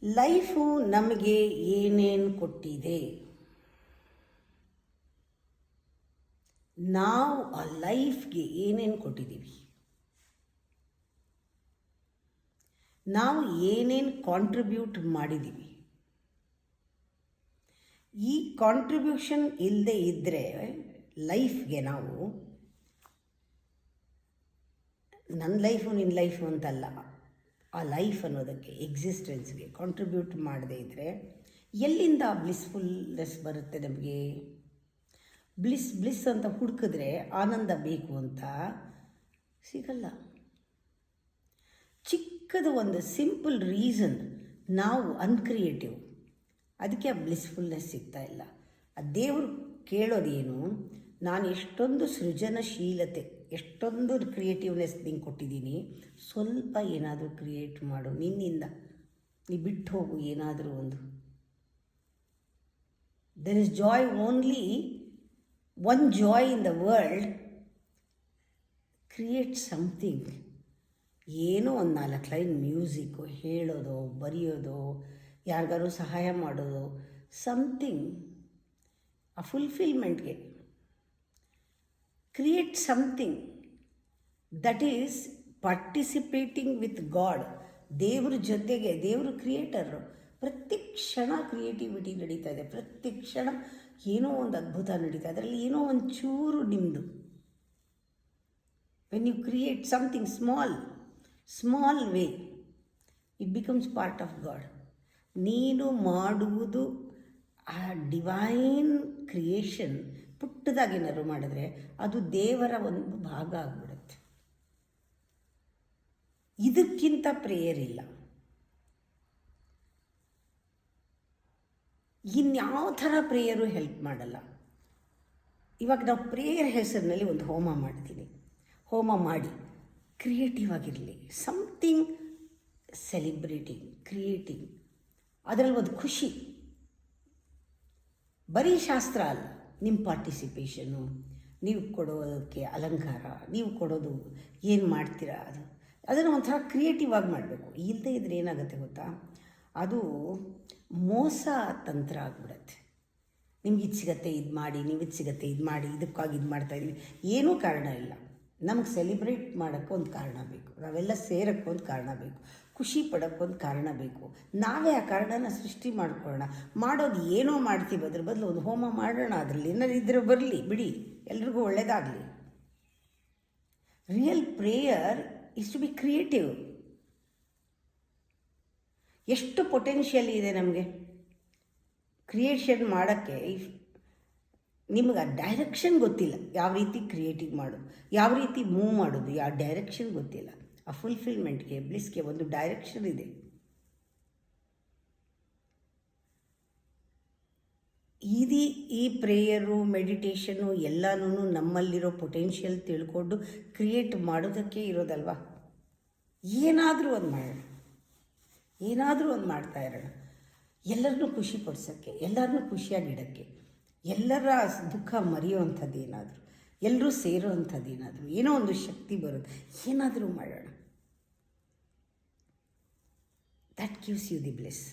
Life ನಮಗೆ ಏನೇನು ಕೊಟ್ಟಿದೆ, ನಾವು ಆ ಲೈಫ್ಗೆ ಏನೇನು ಕೊಟ್ಟಿದ್ದೀವಿ, ನಾವು ಏನೇನು ಕಾಂಟ್ರಿಬ್ಯೂಟ್ ಮಾಡಿದ್ದೀವಿ. ಈ ಕಾಂಟ್ರಿಬ್ಯೂಷನ್ ಇಲ್ಲದೆ ಇದ್ದರೆ ಲೈಫ್ಗೆ ನಾವು ನನ್ನ ಲೈಫು ನಿನ್ನ ಲೈಫು ಅಂತಲ್ಲ, ಆ ಲೈಫ್ ಅನ್ನೋದಕ್ಕೆ ಎಕ್ಸಿಸ್ಟೆನ್ಸ್ಗೆ ಕಾಂಟ್ರಿಬ್ಯೂಟ್ ಮಾಡದೇ ಇದ್ದರೆ ಎಲ್ಲಿಂದ ಬ್ಲಿಸ್ಫುಲ್ನೆಸ್ ಬರುತ್ತೆ ನಮಗೆ? ಬ್ಲಿಸ್ ಅಂತ ಹುಡುಕಿದ್ರೆ ಆನಂದ ಬೇಕು ಅಂತ ಸಿಗಲ್ಲ. ಚಿಕ್ಕದು ಒಂದು ಸಿಂಪಲ್ ರೀಸನ್, ನಾವು ಅನ್ಕ್ರಿಯೇಟಿವ್, ಅದಕ್ಕೆ ಆ ಬ್ಲಿಸ್ಫುಲ್ನೆಸ್ ಸಿಗ್ತಾ ಇಲ್ಲ. ಆ ದೇವರು ಕೇಳೋದೇನು, ನಾನು ಎಷ್ಟೊಂದು ಸೃಜನಶೀಲತೆ, ಎಷ್ಟೊಂದು ಕ್ರಿಯೇಟಿವ್ನೆಸ್ ನಿಂಗೆ ಕೊಟ್ಟಿದ್ದೀನಿ, ಸ್ವಲ್ಪ ಏನಾದರೂ ಕ್ರಿಯೇಟ್ ಮಾಡು ನಿನ್ನಿಂದ. ನೀ ಬಿಟ್ಟು ಹೋಗು ಏನಾದರೂ ಒಂದು. There is Joy, only one Joy in the world. Create something. ಏನೋ ಒಂದು 4 ಲೈನ್ ಮ್ಯೂಸಿಕ್ಕು, ಹೇಳೋದು, ಬರೆಯೋದು, ಯಾರಿಗಾರು ಸಹಾಯ ಮಾಡೋದು, ಸಮಥಿಂಗ್, ಆ ಫುಲ್ಫಿಲ್ಮೆಂಟ್ಗೆ. Create something that is participating with god. ದೇವ್ರ ಜೊತೆಗೆ, ದೇವರು ಕ್ರಿಯೇಟರು. ಪ್ರತಿ ಕ್ಷಣ ಕ್ರಿಯೇಟಿವಿಟಿ ನಡೀತಾ ಇದೆ, ಪ್ರತಿ ಕ್ಷಣ ಏನೋ ಒಂದು ಅದ್ಭುತ ನಡೀತಾ ಇದೆ, ಅದರಲ್ಲಿ ಏನೋ ಒಂದು ಚೂರು ನಿಮ್ಮದು. When you create something small way, it becomes part of God. ನೀನು ಮಾಡುವುದು ಆ ಡಿವೈನ್ ಕ್ರಿಯೇಷನ್ ಪುಟ್ಟದಾಗೇನಾದ್ರು ಮಾಡಿದ್ರೆ ಅದು ದೇವರ ಒಂದು ಭಾಗ ಆಗಿಬಿಡುತ್ತೆ. ಇದಕ್ಕಿಂತ ಪ್ರೇಯರ್ ಇಲ್ಲ. ಇನ್ಯಾವ ಥರ ಪ್ರೇಯರು ಹೆಲ್ಪ್ ಮಾಡಲ್ಲ. ಇವಾಗ ನಾವು ಪ್ರೇಯರ್ ಹೆಸರಿನಲ್ಲಿ ಒಂದು ಹೋಮ ಮಾಡ್ತೀನಿ. ಹೋಮ ಮಾಡಿ ಕ್ರಿಯೇಟಿವ್ ಆಗಿರಲಿ, ಸಮಥಿಂಗ್ ಸೆಲಿಬ್ರೇಟಿಂಗ್, ಕ್ರಿಯೇಟಿಂಗ್, ಅದರಲ್ಲಿ ಒಂದು ಖುಷಿ. ಬರೀ ಶಾಸ್ತ್ರ ಅಲ್ಲ, ನಿಮ್ಮ ಪಾರ್ಟಿಸಿಪೇಷನು, ನೀವು ಕೊಡೋದಕ್ಕೆ ಅಲಂಕಾರ, ನೀವು ಕೊಡೋದು ಏನು ಮಾಡ್ತೀರಾ ಅದನ್ನು ಒಂಥರ ಕ್ರಿಯೇಟಿವ್ ಆಗಿ ಮಾಡಬೇಕು. ಇಲ್ಲದೇ ಇದ್ರೆ ಏನಾಗುತ್ತೆ ಗೊತ್ತಾ, ಅದು ಮೋಸ ತಂತ್ರ ಆಗಿಬಿಡತ್ತೆ. ನಿಮ್ಗೆ ಇದು ಸಿಗತ್ತೆ ಇದು ಮಾಡಿ, ನೀವು ಇದು ಸಿಗತ್ತೆ ಇದು ಮಾಡಿ, ಇದಕ್ಕಾಗಿ ಇದು ಮಾಡ್ತಾಯಿದ್ದೀವಿ. ಏನೂ ಕಾರಣ ಇಲ್ಲ. ನಮಗೆ ಸೆಲಿಬ್ರೇಟ್ ಮಾಡೋಕ್ಕೆ ಒಂದು ಕಾರಣ ಬೇಕು, ನಾವೆಲ್ಲ ಸೇರೋಕ್ಕೆ ಒಂದು ಕಾರಣ ಬೇಕು, ಖುಷಿ ಪಡೋಕ್ಕೊಂದು ಕಾರಣ ಬೇಕು. ನಾವೇ ಆ ಕಾರಣನ ಸೃಷ್ಟಿ ಮಾಡ್ಕೊಳ್ಳೋಣ. ಮಾಡೋದು ಏನೋ ಮಾಡ್ತೀವಿ, ಅದ್ರ ಬದಲು ಒಂದು ಹೋಮ ಮಾಡೋಣ, ಅದರಲ್ಲಿ ಏನಾದ್ರು ಇದ್ರೆ ಬರಲಿ ಬಿಡಿ, ಎಲ್ರಿಗೂ ಒಳ್ಳೆಯದಾಗಲಿ. Real prayer is to be creative. ಎಷ್ಟು ಪೊಟೆನ್ಷಿಯಲ್ ಇದೆ ನಮಗೆ ಕ್ರಿಯೇಷನ್ ಮಾಡೋಕ್ಕೆ. ನಿಮಗೆ ಆ ಡೈರೆಕ್ಷನ್ ಗೊತ್ತಿಲ್ಲ, ಯಾವ ರೀತಿ ಕ್ರಿಯೇಟಿವ್ ಮಾಡೋದು, ಯಾವ ರೀತಿ ಮೂವ್ ಮಾಡೋದು, ಯಾವ ಡೈರೆಕ್ಷನ್ ಗೊತ್ತಿಲ್ಲ. ಆ ಫುಲ್ಫಿಲ್ಮೆಂಟ್ಗೆ, ಬ್ಲಿಸ್ಗೆ ಒಂದು ಡೈರೆಕ್ಷನ್ ಇದೆ. ಈ ಪ್ರೇಯರು, ಮೆಡಿಟೇಷನ್ನು ಎಲ್ಲನೂ ನಮ್ಮಲ್ಲಿರೋ ಪೊಟೆನ್ಷಿಯಲ್ ತಿಳ್ಕೊಂಡು ಕ್ರಿಯೇಟ್ ಮಾಡೋದಕ್ಕೆ ಇರೋದಲ್ವ. ಏನಾದರೂ ಒಂದು ಮಾಡೋಣ, ಏನಾದರೂ ಒಂದು ಮಾಡ್ತಾ ಇರೋಣ, ಎಲ್ಲರನ್ನೂ ಖುಷಿ ಪಡಿಸೋಕ್ಕೆ, ಎಲ್ಲರನ್ನೂ ಖುಷಿಯಾಗಿಡೋಕ್ಕೆ, ಎಲ್ಲರ ದುಃಖ ಮರೆಯುವಂಥದ್ದು ಏನಾದರೂ, ಎಲ್ಲರೂ ಸೇರೋವಂಥದ್ದು ಏನಾದರೂ, ಏನೋ ಒಂದು ಶಕ್ತಿ ಬರೋದು, ಏನಾದರೂ ಮಾಡೋಣ. That gives you the bless.